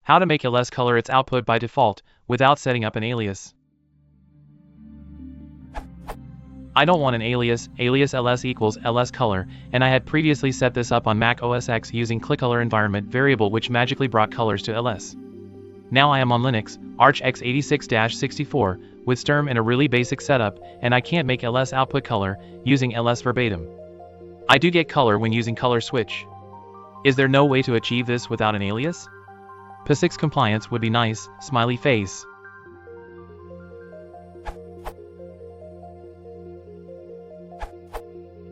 How to make ls color its output by default, without setting up an alias. I don't want an alias ls equals ls color, and I had previously set this up on Mac OS X using clickColor environment variable which magically brought colors to ls. Now I am on Linux, Arch x86-64, with xterm in a really basic setup, and I can't make ls output color, using ls verbatim. I do get color when using color switch. Is there no way to achieve this without an alias? POSIX compliance would be nice, smiley face.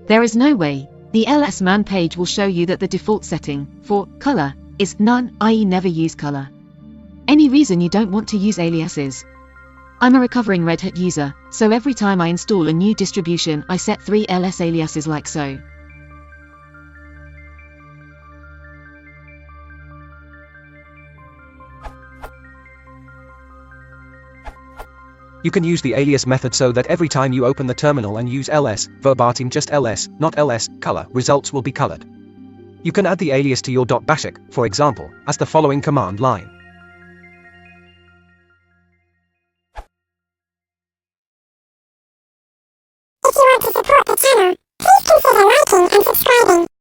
There is no way. The ls man page will show you that the default setting for color is none, i.e. never use color. Any reason you don't want to use aliases? I'm a recovering Red Hat user, so every time I install a new distribution I set 3 ls aliases like so. You can use the alias method so that every time you open the terminal and use ls, verbatim just ls, not ls, color, results will be colored. You can add the alias to your .basic, for example, as the following command line. If you want to support the channel, please consider liking and subscribing.